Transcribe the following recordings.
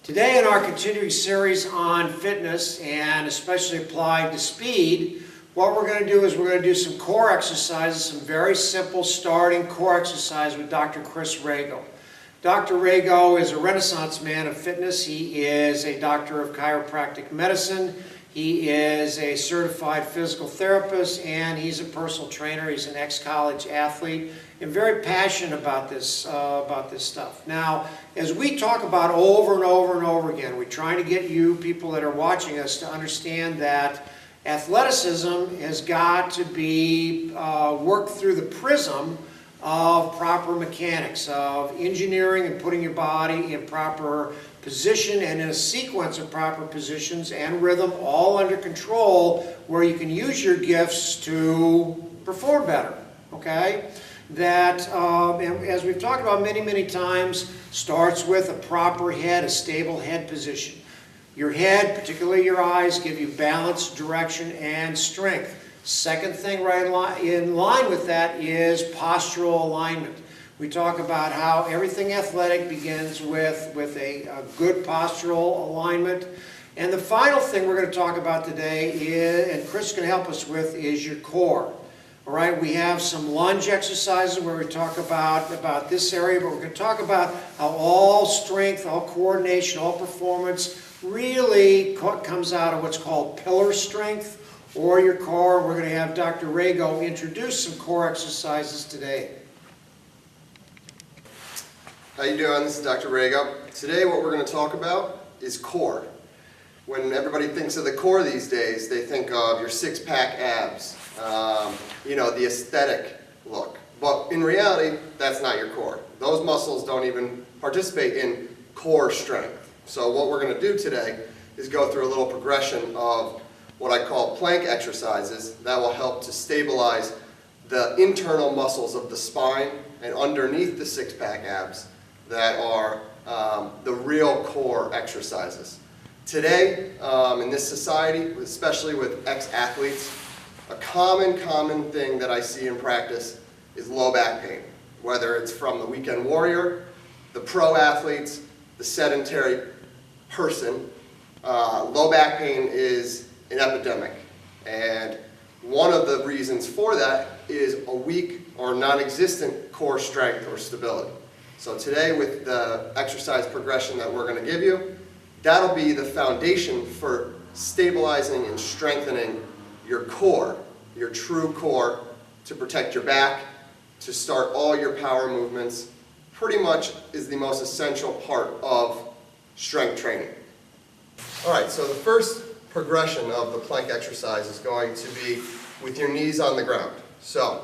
Today in our continuing series on fitness and especially applied to speed, what we're going to do is we're going to do some core exercises, some very simple starting core exercise with Dr. Chris Rago. Dr. Rago is a renaissance man of fitness. He is a doctor of chiropractic medicine. He is a certified physical therapist and he's a personal trainer. He's an ex-college athlete and very passionate about this stuff. Now, as we talk about over and over and over again, we're trying to get you people that are watching us to understand that athleticism has got to be worked through the prism of proper mechanics, of engineering and putting your body in proper position and in a sequence of proper positions and rhythm, all under control, where you can use your gifts to perform better, okay? That, as we've talked about many times, starts with a proper head, a stable head position. Your head, particularly your eyes, give you balance, direction, and strength. Second thing right in line with that is postural alignment. We talk about how everything athletic begins with a good postural alignment. And the final thing we're going to talk about today is, and Chris can help us with, is your core. All right, we have some lunge exercises where we talk about this area, but we're going to talk about how all strength, all coordination, all performance really comes out of what's called pillar strength or your core. We're going to have Dr. Rago introduce some core exercises today. How you doing? This is Dr. Rago. Today what we're going to talk about is core. When everybody thinks of the core these days, they think of your six-pack abs, the aesthetic look. But in reality, that's not your core. Those muscles don't even participate in core strength. So what we're going to do today is go through a little progression of what I call plank exercises that will help to stabilize the internal muscles of the spine and underneath the six-pack abs that are the real core exercises. Today, in this society, especially with ex-athletes, a common thing that I see in practice is low back pain. Whether it's from the weekend warrior, the pro athletes, the sedentary person, low back pain is an epidemic. And one of the reasons for that is a weak or non-existent core strength or stability. So today, with the exercise progression that we're going to give you, that'll be the foundation for stabilizing and strengthening your core, your true core, to protect your back, to start all your power movements. Pretty much is the most essential part of strength training. All right, so the first progression of the plank exercise is going to be with your knees on the ground. So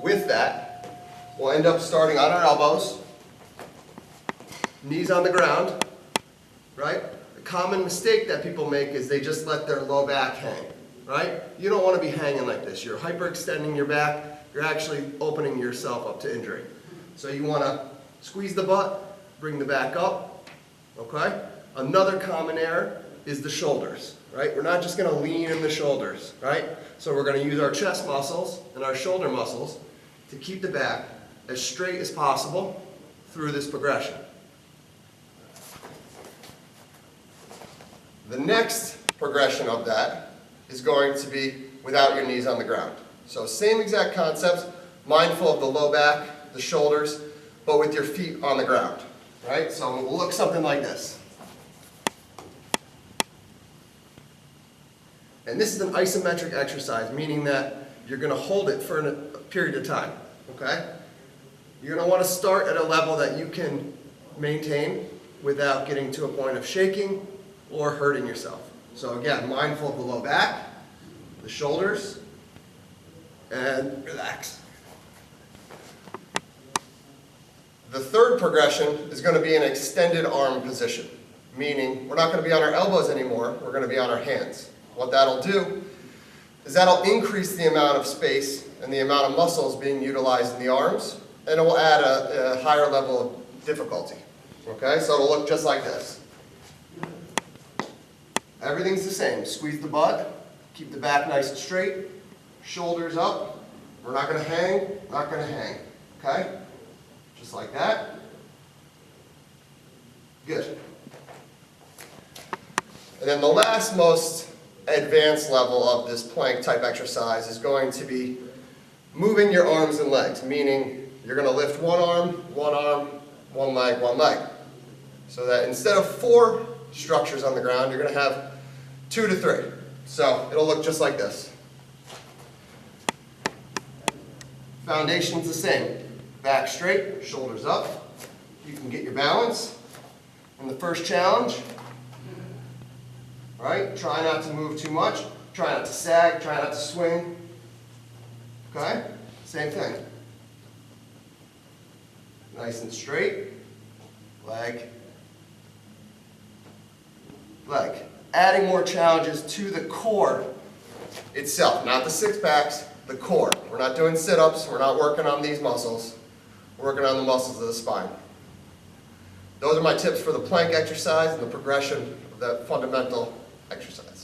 with that, we'll end up starting on our elbows, knees on the ground, right? The common mistake that people make is they just let their low back hang, right? You don't want to be hanging like this. You're hyperextending your back. You're actually opening yourself up to injury. So you want to squeeze the butt, bring the back up, okay? Another common error is the shoulders, right? We're not just going to lean in the shoulders, right? So we're going to use our chest muscles and our shoulder muscles to keep the back as straight as possible through this progression. The next progression of that is going to be without your knees on the ground. So same exact concepts, mindful of the low back, the shoulders, but with your feet on the ground, right? So we'll look something like this. And this is an isometric exercise, meaning that you're going to hold it for a period of time, okay? You're going to want to start at a level that you can maintain without getting to a point of shaking or hurting yourself. So again, mindful of the low back, the shoulders, and relax. The third progression is going to be an extended arm position, meaning we're not going to be on our elbows anymore, we're going to be on our hands. What that'll do is that'll increase the amount of space and the amount of muscles being utilized in the arms, and it will add a higher level of difficulty. Okay, so it'll look just like this. Everything's the same. Squeeze the butt, keep the back nice and straight, shoulders up. We're not going to hang, not going to hang. Okay? Just like that. Good. And then the last most advanced level of this plank type exercise is going to be moving your arms and legs, meaning you're going to lift one arm, one leg, one leg. So that instead of 4 structures on the ground, you're going to have 2 to 3. So it'll look just like this. Foundation's the same. Back straight, shoulders up. You can get your balance. In the first challenge, right? Try not to move too much. Try not to sag. Try not to swing. Okay? Same thing. Nice and straight. Leg. Leg. Adding more challenges to the core itself, not the 6 packs, the core. We're not doing sit-ups. We're not working on these muscles. We're working on the muscles of the spine. Those are my tips for the plank exercise and the progression of that fundamental exercise.